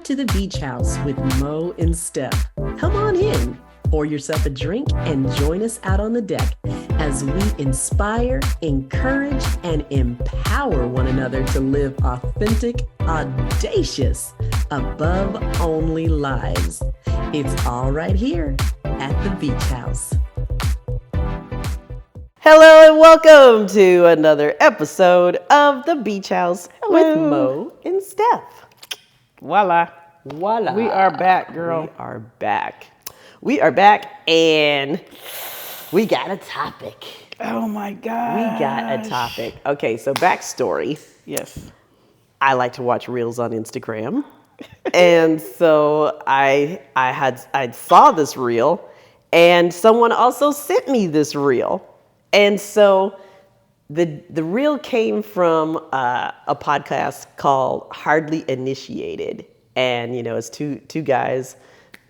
Welcome to the Beach House with Mo and Steph. Come on in, pour yourself a drink, and join us out on the deck as we inspire, encourage, and empower one another to live authentic, audacious, above-only lives. It's all right here at the Beach House. Hello and welcome to another episode of the Beach House with Mo and Steph. Voila. Voila. We are back, girl. We are back and we got a topic. Oh my God. Okay, so backstory. Yes. I like to watch reels on Instagram. And so I saw this reel and someone also sent me this reel. And so the reel came from a podcast called Hardly Initiated. And, you know, it's two guys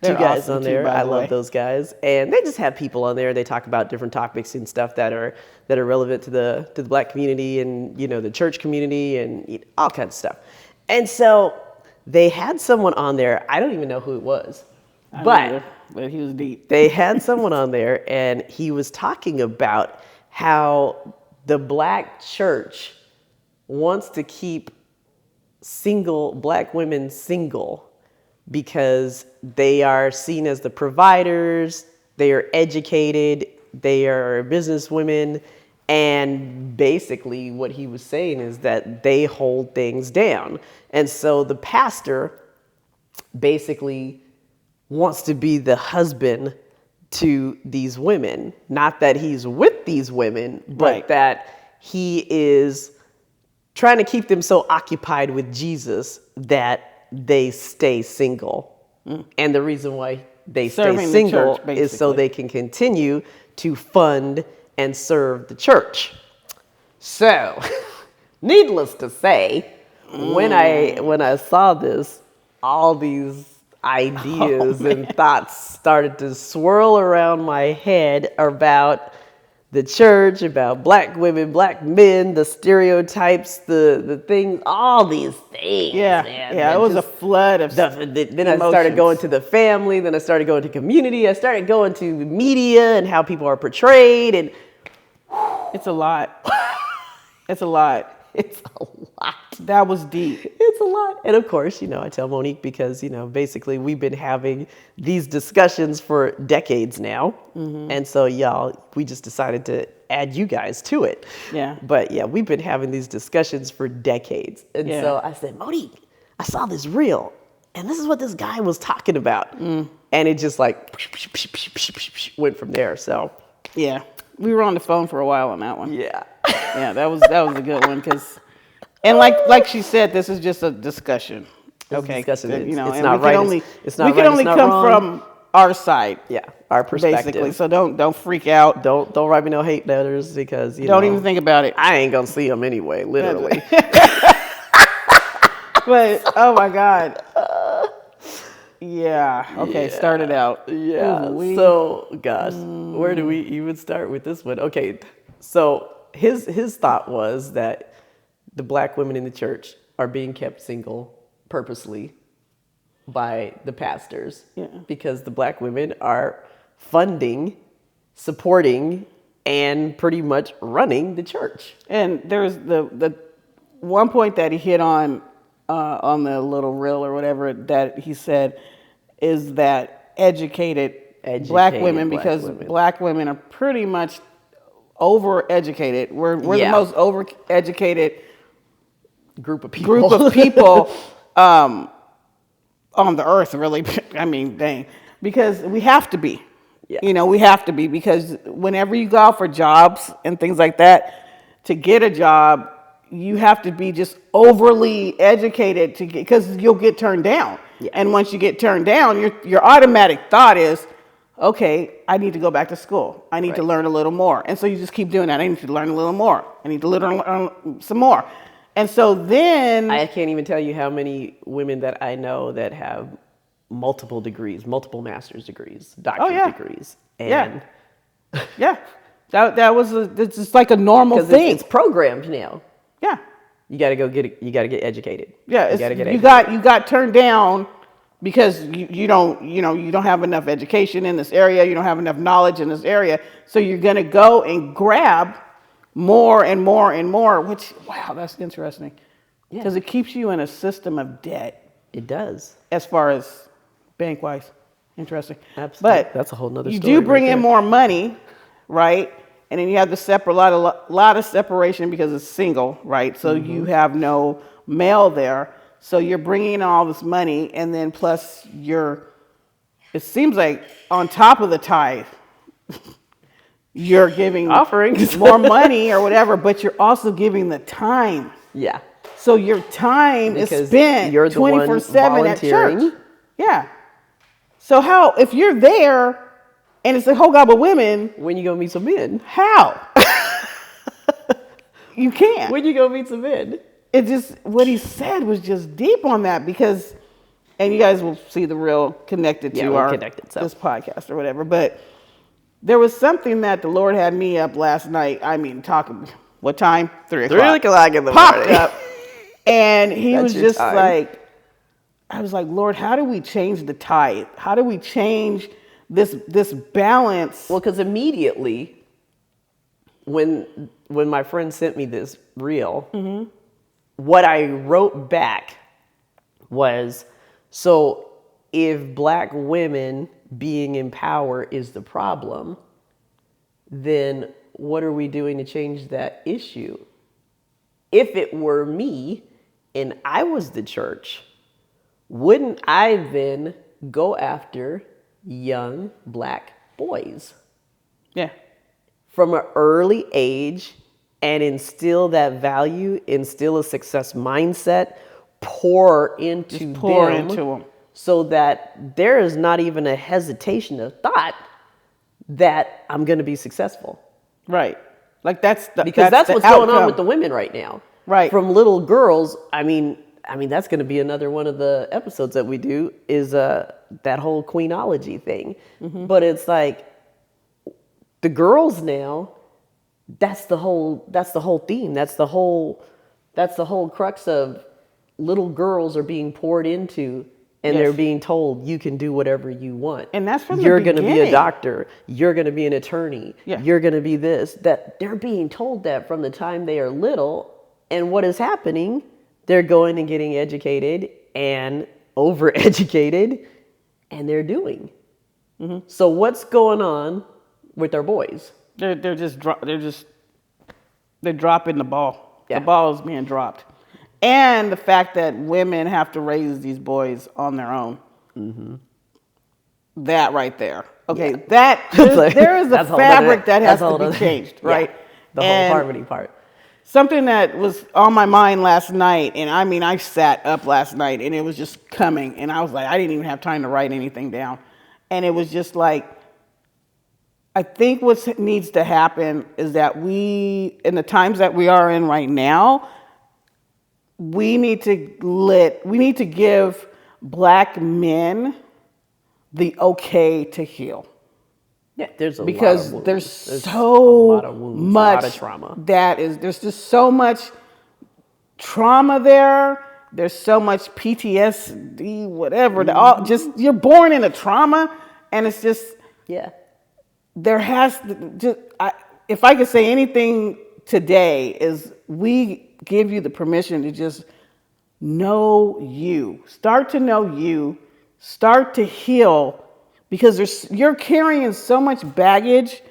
Awesome on there. too, by I the love way. those guys. And they just have people on there. They talk about different topics and stuff that are relevant to the Black community and, you know, the church community and all kinds of stuff. And so they had someone on there. I don't even know who it was. But he was deep. They had someone on there and he was talking about how the Black church wants to keep Black women single because they are seen as the providers, they are educated, they are businesswomen, and basically what he was saying is that they hold things down. And so the pastor basically wants to be the husband to these women. Not that he's with these women, but Right. that he is trying to keep them so occupied with Jesus that they stay single. And the reason why they Serving stay the single church, is so basically. they can continue to fund and serve the church. So, needless to say, when I saw this, all these ideas and thoughts started to swirl around my head about the church, about Black women, Black men, the stereotypes, the things, all these things. Yeah. man, Yeah. that It was a just- flood of then I started emotions. going to the family, then I started going to community, I started going to media and how people are portrayed, and It's a lot. It's a lot. it's a lot. That was deep. It's a lot. And of course, you know, I tell Monique because, you know, basically we've been having these discussions for decades now. And so, we just decided to add you guys to it. Yeah. But yeah, we've been having these discussions for decades. And Yeah. so I said, Monique, I saw this reel and this is what this guy was talking about. And it just like went from there. So Yeah. We were on the phone for a while on that one. yeah. Yeah, that was a good one and like she said, this is just a discussion. Okay. Discussion. You know, It's and not we right. can only It's not we can right, only it's not come wrong. from our side. Yeah. Our perspective. Basically. So don't freak out. Don't write me no hate letters because Don't even think about it. I ain't gonna see them anyway, literally. But oh my God. Yeah. Okay. Yeah. Start it out. Yeah. Ooh-wee. So, gosh, where do we even start with this one? Okay. So his thought was that the Black women in the church are being kept single purposely by the pastors because the Black women are funding, supporting, and pretty much running the church. And there's the one point that he hit on the little reel or whatever that he said is that educated Black women, because Black women are pretty much overeducated. We're the most overeducated Group of people. On the earth, really. I mean, dang, because we have to be. Yeah. You know, we have to be, because whenever you go out for jobs and things like that, to get a job, you have to be just overly educated because you'll get turned down. Yeah. And once you get turned down, your automatic thought is, okay, I need to go back to school. I need to learn a little more. And so you just keep doing that. I need to learn a little more. I need to learn some more. And so then I can't even tell you how many women that I know that have multiple degrees, multiple master's degrees, doctorate degrees. And yeah, that was it's just like a normal thing. It's programmed now. Yeah. You got to go get it. You got to get educated. Yeah, you got to get you got turned down because you don't, you don't have enough education in this area, you don't have enough knowledge in this area, so you're going to go and grab more and more and more, which, wow, that's interesting. Because it keeps you in a system of debt. It does. As far as bank-wise. Interesting. Absolutely. But that's a whole nother you story. do bring right in more money, right? And then you have the lot of separation because it's single, right? So you have no male there. So you're bringing in all this money, and then plus it seems like on top of the tithe, you're giving offerings, more money or whatever, but you're also giving the time. Yeah. So your time is spent 24/7 at church. Yeah. So how, if you're there and it's a whole gob of women, when you gonna meet some men? How? You can't. When you gonna meet some men? It just, what he said was just deep on that, because, and you guys will see the real connected to this podcast or whatever, but there was something that the Lord had me up last night. I mean, talking, what time? 3 o'clock. 3 o'clock in the Popped morning. up. And he was just time. like, I was like, Lord, how do we change the tithe? How do we change this balance? Well, because immediately when my friend sent me this reel, what I wrote back was, so if black women being in power is the problem, then what are we doing to change that issue? If it were me and I was the church, wouldn't I then go after young black boys? Yeah. From an early age, and instill that value, instill a success mindset, pour into them, so that there is not even a hesitation of thought that I'm going to be successful. Right. Like that's what's going on with the women right now. Right. From little girls, I mean that's going to be another one of the episodes that we do, is that whole queenology thing. But it's like the girls now, that's the whole theme. That's the whole crux of little girls are being poured into, and they're being told you can do whatever you want. And that's from you're the going to be a doctor. You're going to be an attorney. Yeah. You're going to be this. That they're being told that from the time they are little. And what is happening? They're going and getting educated and overeducated, and they're doing. So what's going on with our boys? They're dropping the ball. Yeah. The ball is being dropped. And the fact that women have to raise these boys on their own. That right there. Okay, there is a fabric that has to be changed, right? The whole harmony part. Something that was on my mind last night, and I mean, I sat up last night and it was just coming, and I was like, I didn't even have time to write anything down. And it was just like, I think what needs to happen is that in the times that we are in right now, we need to give black men the okay to heal. Yeah, there's so much trauma. There's just so much trauma there. There's so much PTSD, whatever. You're born in a trauma, and it's just there has to. If I could say anything today, is we give you the permission to just know you, start to know you, start to heal. Because you're carrying so much baggage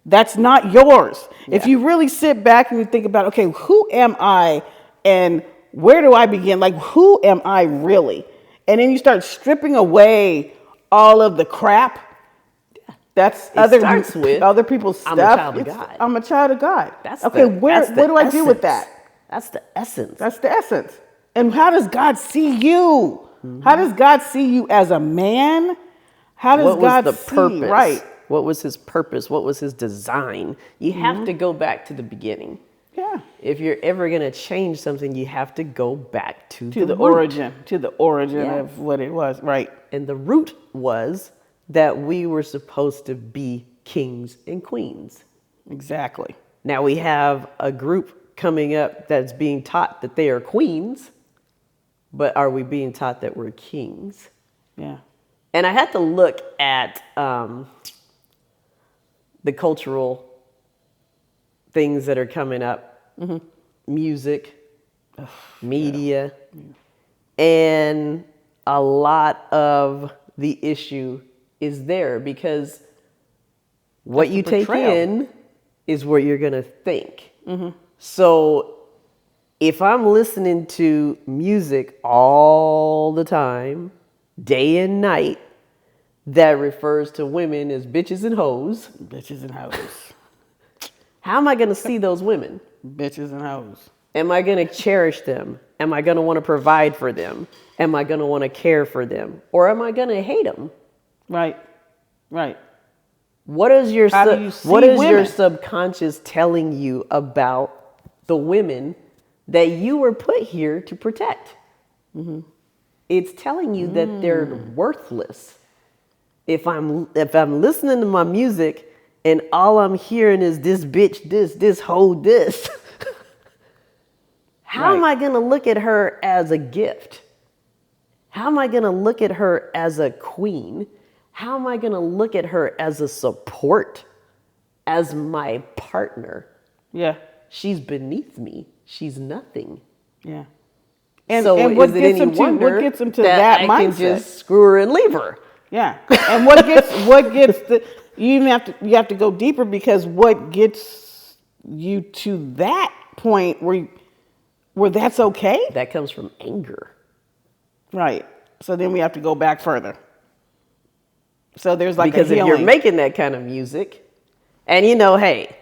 that's not yours. Yeah. If you really sit back and you think about, okay, who am I and where do I begin? Like, who am I really? And then you start stripping away all of the crap. That's other people's stuff. I'm a child of God. I'm a child of God. What do I do with that? That's the essence. That's the essence. And how does God see you? How does God see you as a man? How does God see? Purpose? Right. What was his purpose? What was his design? You have to go back to the beginning. Yeah. If you're ever going to change something, you have to go back to the origin. To the origin of what it was. Right. And the root was that we were supposed to be kings and queens. Exactly. Now we have a group coming up that's being taught that they are queens, but are we being taught that we're kings? Yeah. And I had to look at the cultural things that are coming up, music, media, and a lot of the issue is there because what you take in is what you're going to think. So if I'm listening to music all the time, day and night, that refers to women as bitches and hoes. Bitches and hoes. How am I going to see those women? Bitches and hoes. Am I going to cherish them? Am I going to want to provide for them? Am I going to want to care for them? Or am I going to hate them? Right. Right. What is your your subconscious telling you about the women that you were put here to protect? It's telling you that they're worthless. If I'm listening to my music and all I'm hearing is this bitch, this hoe, this, how am I going to look at her as a gift? How am I going to look at her as a queen? How am I going to look at her as a support, as my partner? Yeah. She's beneath me. She's nothing. Yeah. And what gets them to that mindset? I can just screw her and leave her. Yeah. And what gets you have to go deeper, because what gets you to that point where that's okay? That comes from anger. Right. So then we have to go back further. So there's like because a if healing. you're making that kind of music, and hey,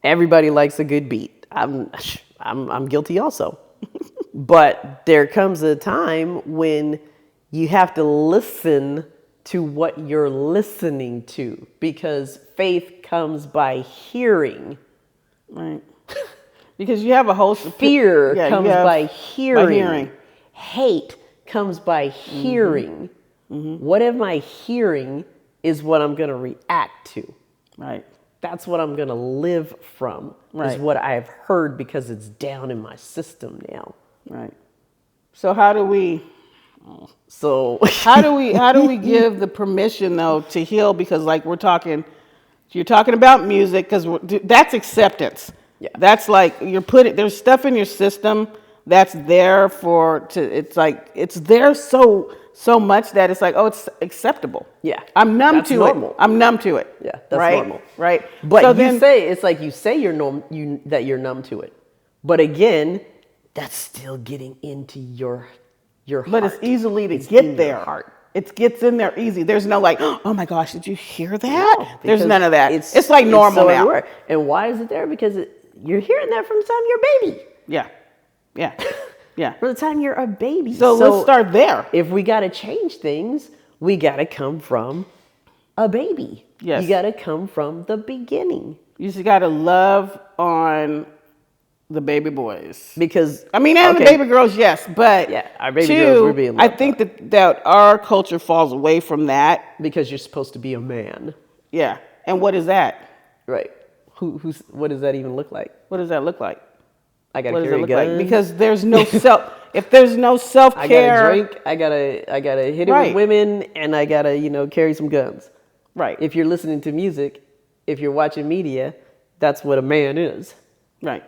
everybody likes a good beat. I'm guilty also. But there comes a time when you have to listen to what you're listening to, because faith comes by hearing. Right. Because you have a whole fear comes by hearing. Hate comes by hearing. What am I hearing is what I'm going to react to. Right. That's what I'm going to live from. Right. Is what I've heard, because it's down in my system now. Right. So how do we give the permission though to heal? Because like you're talking about music, because that's acceptance. Yeah. That's like there's stuff in your system that's there it's there so much that it's like, oh, it's acceptable. Yeah. I'm numb to normal. it. I'm numb to it. Yeah, that's normal. Right. But so you say you're numb to it. But again, that's still getting into your heart. But it's easily to get there. Heart. It gets in there easy. There's no like, oh my gosh, did you hear that? No, there's none of that. It's like normal now. Everywhere. And why is it there? Because you're hearing that from the time you're a baby. Yeah. Yeah. Yeah. From the time you're a baby. So let's start there. If we got to change things, we got to come from a baby. Yes. You got to come from the beginning. You just got to love on the baby boys. Because, and the baby girls, yes. But yeah, our baby girls, we're being loved. I think that our culture falls away from that. Because you're supposed to be a man. Yeah. And what is that? Right. What does that even look like? What does that look like? I gotta carry a gun. Because there's no if there's no self-care. I gotta drink, I gotta hit it with women, and I gotta, carry some guns. Right. If you're listening to music, if you're watching media, that's what a man is. Right.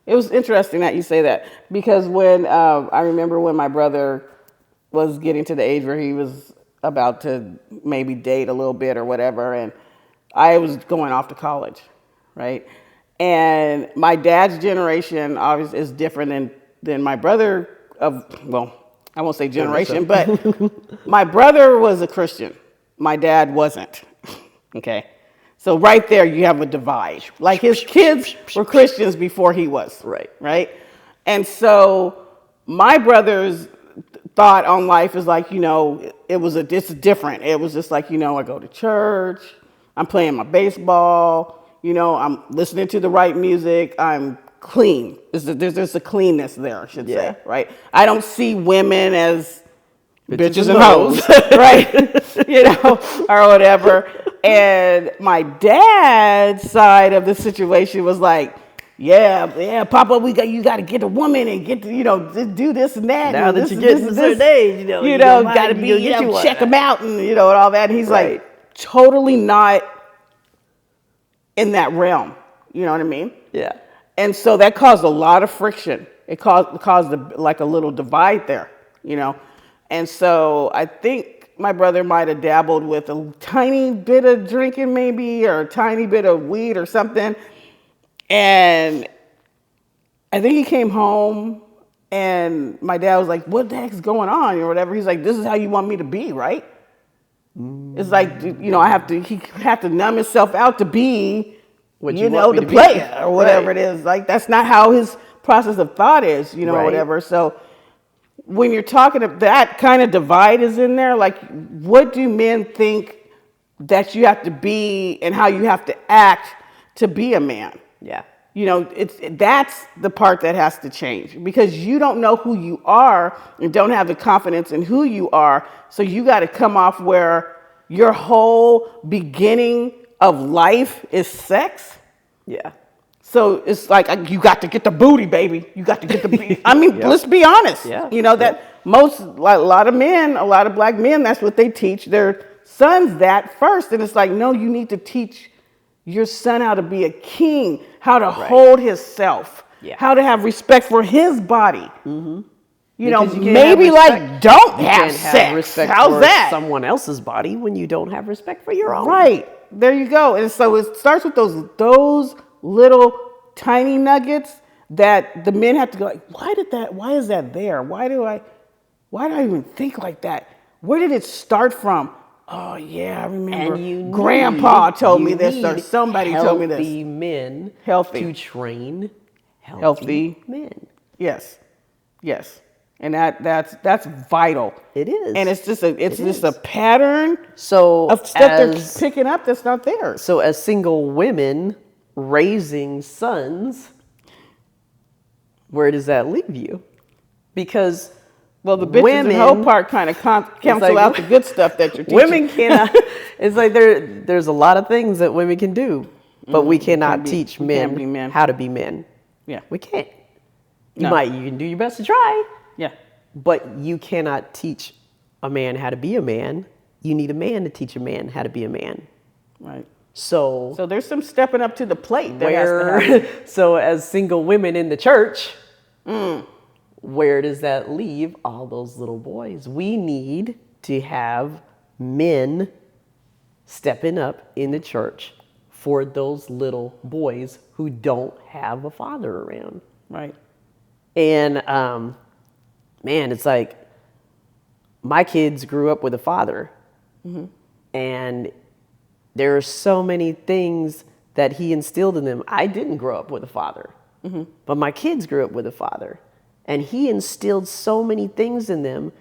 It was interesting that you say that, because when I remember when my brother was getting to the age where he was about to maybe date a little bit or whatever, and I was going off to college, right? And my dad's generation obviously is different than my brother I won't say generation, but my brother was a Christian. My dad wasn't. Okay. So right there you have a divide. Like his kids were Christians before he was. Right. Right. And so my brother's thought on life is like, it's different. It was just like, I go to church, I'm playing my baseball, I'm listening to the right music, I'm clean. There's a cleanness there, I should say, right? I don't see women as bitches and hoes, right? Or whatever. And my dad's side of the situation was like, yeah, Papa, you got to get a woman and get to, do this and that. Now And that you're getting to a certain age, got to be, check them out and all that. And he's Right. like totally not in that realm. You know what I mean? Yeah. And so that caused a lot of friction. It caused like a little divide there, And so I think my brother might have dabbled with a tiny bit of drinking maybe, or a tiny bit of weed or something. And I think he came home and my dad was like, what the heck's going on or whatever. He's like, this is how you want me to be, right? It's like, he had to numb himself out to be, the player or whatever it is. Like, that's not how his process of thought is, whatever. So when you're talking about that kind of divide is in there, like, what do men think that you have to be and how you have to act to be a man? Yeah. That's the part that has to change, because you don't know who you are and don't have the confidence in who you are. So you got to come off where your whole beginning of life is sex. Yeah. So it's like, you got to get the booty, baby. You got to get the booty. I mean, let's be honest. Yeah. That a lot of men, a lot of black men, that's what they teach their sons that first. And it's like, no, you need to teach your son how to be a king, how to hold himself, how to have respect for his body. Mm-hmm. Maybe don't have sex. Have respect How's for that? Someone else's body when you don't have respect for your own. Right. There you go. And so it starts with those little tiny nuggets that the men have to go like, why is that there? Why do I even think like that? Where did it start from? Oh yeah, I remember. And Grandpa told me this, or somebody told me this. Healthy men to train healthy men. Yes, and that's vital. It is, and it's just a pattern. So of stuff they're picking up that's not there. So as single women raising sons, where does that leave you? Because the bitches and hoe part kind of cancel out the good stuff that you're teaching. Women cannot. It's like there's a lot of things that women can do, but we cannot teach men how to be men. Yeah, we can't. You can do your best to try. Yeah, but you cannot teach a man how to be a man. You need a man to teach a man how to be a man. Right. So there's some stepping up to the plate. So as single women in the church. Where does that leave all those little boys? We need to have men stepping up in the church for those little boys who don't have a father around. Right. And, man, it's like my kids grew up with a father. Mm-hmm. And there are so many things that he instilled in them. I didn't grow up with a father, but my kids grew up with a father. And he instilled so many things in them,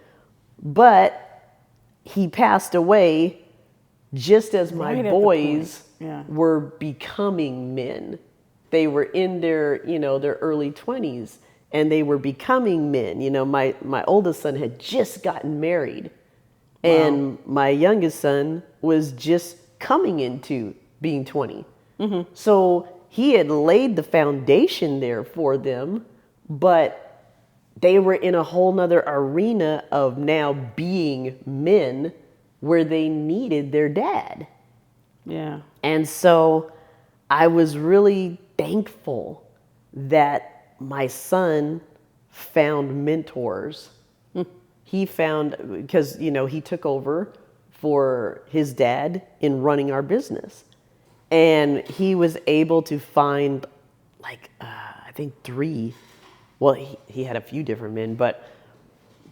but he passed away just as my boys were becoming men. They were in their early 20s, and they were becoming men. My oldest son had just gotten married, and my youngest son was just coming into being 20. Mm-hmm. So he had laid the foundation there for them, but they were in a whole nother arena of now being men where they needed their dad. Yeah. And so I was really thankful that my son found mentors. He found, because, he took over for his dad in running our business. And he was able to find I think 3. Well, he had a few different men, but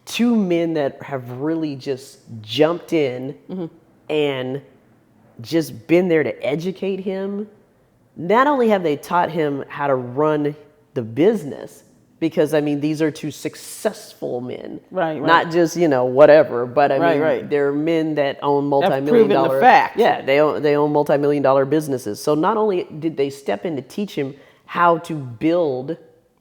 2 men that have really just jumped in and just been there to educate him. Not only have they taught him how to run the business, because these are 2 successful men, right? Not just whatever, but they're men that own multi-million-dollar. Fact. Yeah, they own multi-million-dollar businesses. So not only did they step in to teach him how to build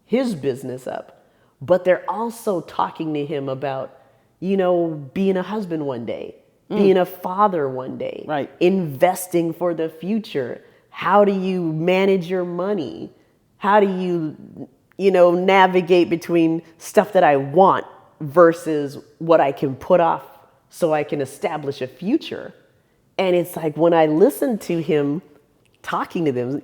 his business up, but they're also talking to him about, being a husband one day, being a father one day, investing for the future. How do you manage your money? How do you navigate between stuff that I want versus what I can put off so I can establish a future? And it's like when I listen to him talking to them,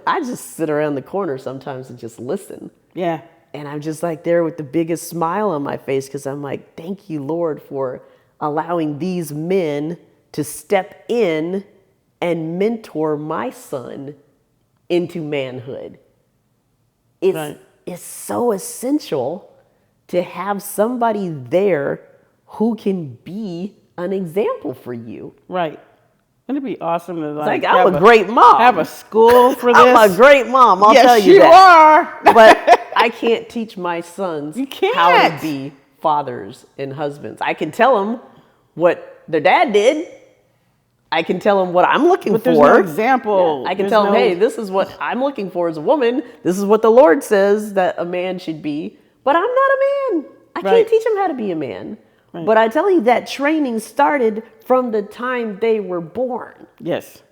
I just sit around the corner sometimes and just listen. Yeah. And I'm just like there with the biggest smile on my face because I'm like, thank you, Lord, for allowing these men to step in and mentor my son into manhood. It's so essential to have somebody there who can be an example for you. Right. Wouldn't it be awesome to like I'm a great mom. Have a school for this? I'm a great mom, I'll tell you that. Yes, you are. But I can't teach my sons can't. how to be fathers and husbands. I can tell them what their dad did. I can tell them what I'm looking for. There's no example. Yeah. I can tell them, hey, this is what I'm looking for as a woman. This is what the Lord says that a man should be. But I'm not a man. I can't teach them how to be a man. Right. But I tell you that training started from the time they were born. Yes.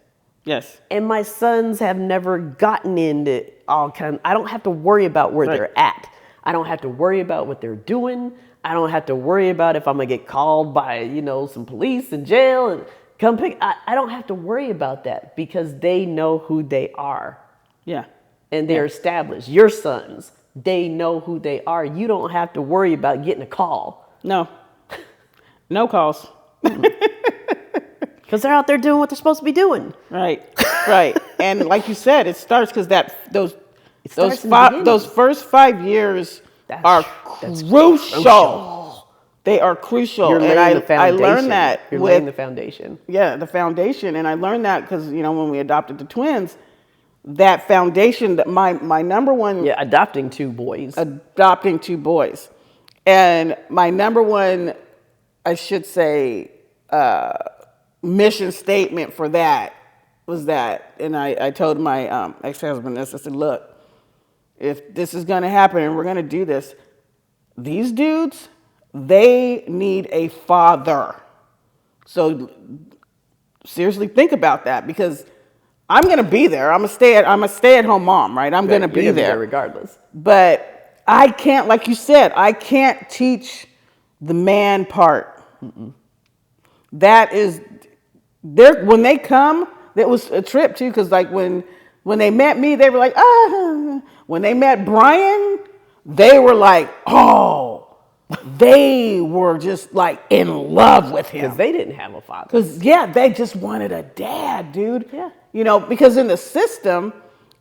Yes. And my sons have never gotten into all kinds. I don't have to worry about where they're at. I don't have to worry about what they're doing. I don't have to worry about if I'm gonna get called by, some police in jail and come pick. I don't have to worry about that because they know who they are. Yeah. And they're established. Your sons, they know who they are. You don't have to worry about getting a call. No. No calls. Because they're out there doing what they're supposed to be doing. Right. Right. And like you said, it starts because those first 5 years are crucial. They are crucial. You're laying the foundation. I learned that. You're laying the foundation. Yeah, the foundation. And I learned that because, when we adopted the twins, that foundation, that my number one. Yeah, adopting two boys. And my number one, I should say, mission statement for that was that, and I told my ex-husband this, I said, look, if this is going to happen and we're going to do this, these dudes, they need a father. So seriously think about that because I'm going to be there. I'm a stay-at-home mom, right? I'm going to be there regardless. But I can't, like you said, I can't teach the man part. Mm-mm. That is, when they come, that was a trip too, because like when they met me, they were like, ah. When they met Brian, they were like, oh, they were just like in love with him. Because they didn't have a father. Because, they just wanted a dad, dude. Yeah. Because in the system,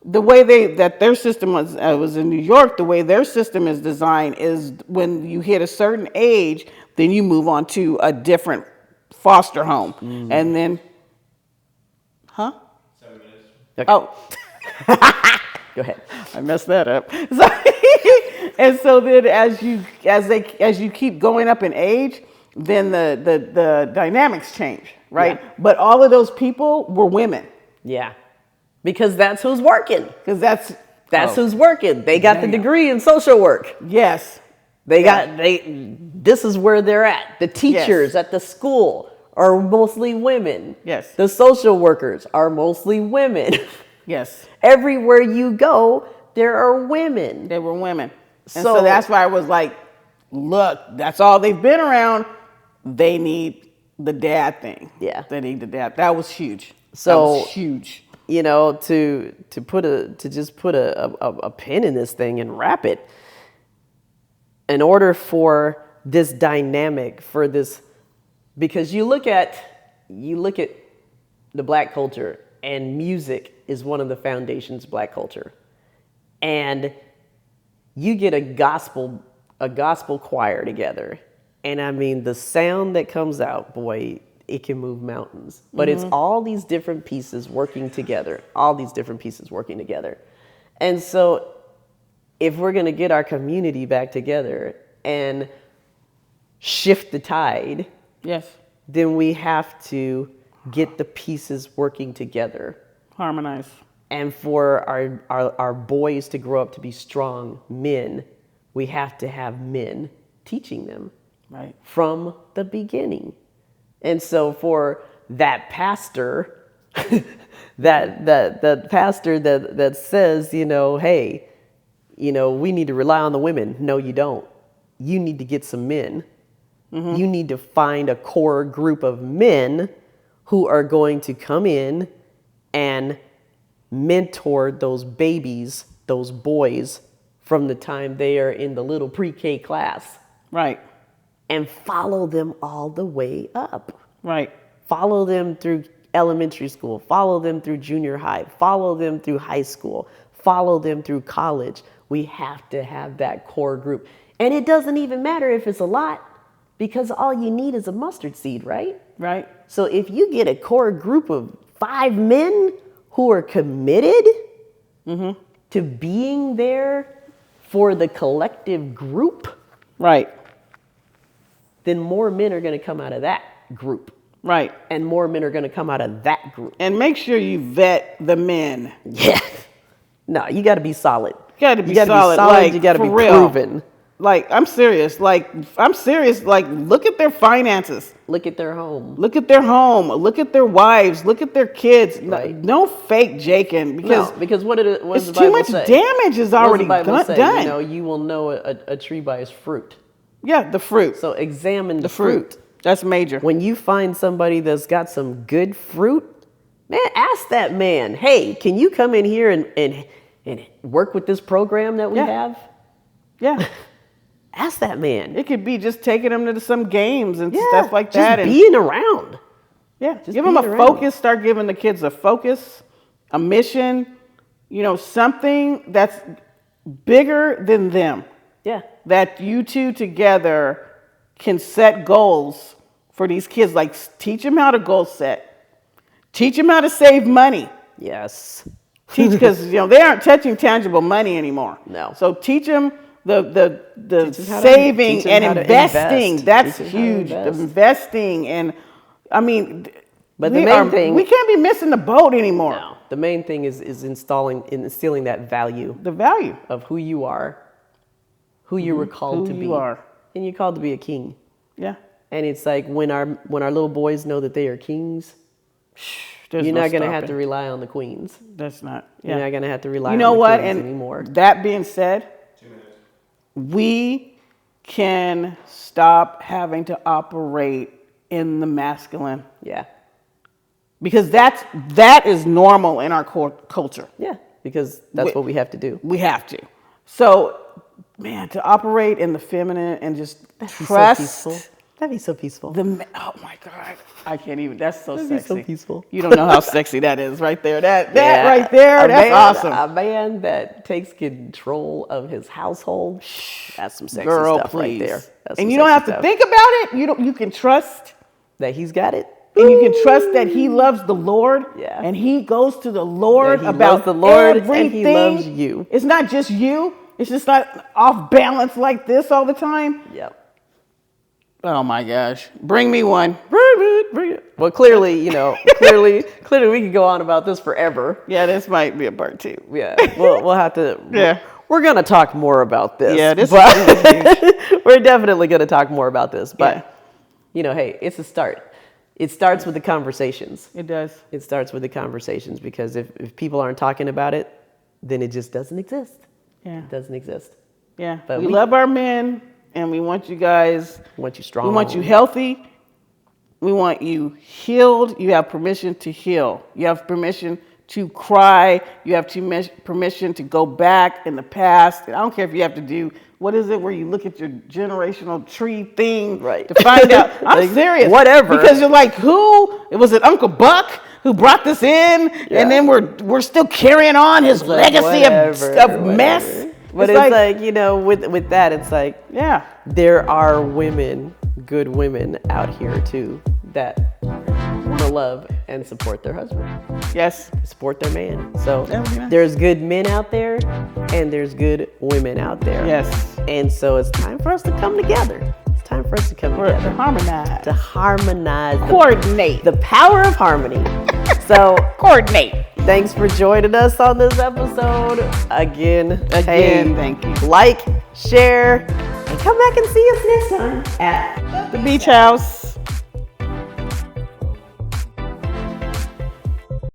the way their system was in New York, the way their system is designed is when you hit a certain age, then you move on to a different foster home. Mm. And then, 7 minutes. Okay. Oh. Go ahead. I messed that up. And so then as you keep going up in age, then the dynamics change, right? Yeah. But all of those people were women. Yeah. Because that's who's working. Because that's who's working. They got the degree in social work. Yes. This is where they're at. The teachers at the school are mostly women. Yes. The social workers are mostly women. Yes. Everywhere you go, there are women. There were women. And so that's why I was like, look, that's all they've been around. They need the dad thing. Yeah. They need the dad. That was huge. So, that was huge. To just put a pin in this thing and wrap it. In order for this dynamic, for this, because you look at the black culture, and music is one of the foundations of black culture. And you get a gospel choir together. And I mean, the sound that comes out, boy, it can move mountains. But it's all these different pieces working together, And so if we're going to get our community back together and shift the tide, yes, then we have to get the pieces working together. Harmonize. And for our boys to grow up to be strong men, we have to have men teaching them from the beginning. And so for that pastor, that pastor that says, hey, we need to rely on the women. No, you don't. You need to get some men. You need to find a core group of men who are going to come in and mentor those babies, those boys, from the time they are in the little pre-K class. Right. And follow them all the way up. Right. Follow them through elementary school. Follow them through junior high. Follow them through high school. Follow them through college. We have to have that core group. And it doesn't even matter if it's a lot, because all you need is a mustard seed, right? Right. So if you get a core group of 5 men who are committed to being there for the collective group, right, then more men are going to come out of that group. Right. And more men are going to come out of that group. And make sure you vet the men. Yeah. No, you got to be solid. You got to be solid. You got to be proven. Like, I'm serious. Like, look at their finances. Look at their home. Look at their home. Look at their wives. Look at their kids. Right. No fake jaking. Because what did it's too much damage is already done. You will know a tree by its fruit. Yeah, the fruit. So examine the fruit. That's major. When you find somebody that's got some good fruit, man, ask that man, hey, can you come in here and work with this program that we have? Yeah. Ask that man. It could be just taking them to some games and stuff like that. Just being around. Yeah. Give them a focus. Start giving the kids a focus, a mission, something that's bigger than them. Yeah. That you two together can set goals for these kids. Like, teach them how to goal set. Teach them how to save money. Yes. Because, they aren't touching tangible money anymore. No. So teach them the saving and investing. That's huge. Investing and, but the main thing, we can't be missing the boat anymore. No. The main thing is instilling that value. The value of who you are, who you were called to be. You are. And you're called to be a king. Yeah. And it's like when our little boys know that they are kings, you're not going to have to rely on the queens. That's not. Yeah. You're not going to have to rely on the queens anymore. That being said, we can stop having to operate in the masculine. Yeah. Because that is normal in our culture. Yeah, because that's what we have to do. We have to. So, man, to operate in the feminine and just trust. That'd be so peaceful. Oh my God, I can't even. That's so That'd sexy. Be so peaceful. You don't know how sexy that is, right there. That right there. That's awesome. A man that takes control of his household. That's some sexy Girl, stuff right there. And you don't have to think about it. You can trust that he's got it. And you can trust that he loves the Lord. Yeah. And he goes to the Lord about the Lord everything. And he loves you. It's not just you. It's just not off balance like this all the time. Yep. Oh my gosh. Bring me one. Bring it. Well, clearly, clearly we could go on about this forever. Yeah, this might be a part 2. Yeah. We'll have to. Yeah. We're going to talk more about this. Yeah, we're definitely going to talk more about this. But, hey, it's a start. It starts with the conversations. It does. It starts with the conversations, because if people aren't talking about it, then it just doesn't exist. Yeah. It doesn't exist. Yeah. But we love our men, and we want you guys. We want you strong. We want you healthy. We want you healed. You have permission to heal. You have permission to cry. You have permission to go back in the past. I don't care if you have to do, what is it, where you look at your generational tree thing to find out. I'm serious. Whatever. Because you're like, was it Uncle Buck who brought this in? Yeah. And then we're still carrying on his legacy of mess. But it's like with that, it's like, yeah, there are women, good women out here too, that want to love and support their husband. Yes. Support their man. So there's good men out there and there's good women out there. Yes. And so it's time for us to come together. It's time for us to come together. To harmonize. To harmonize. Coordinate. The power of harmony. So coordinate. Thanks for joining us on this episode. Again, thank you. Like, share, and come back and see us next time at the Beach House.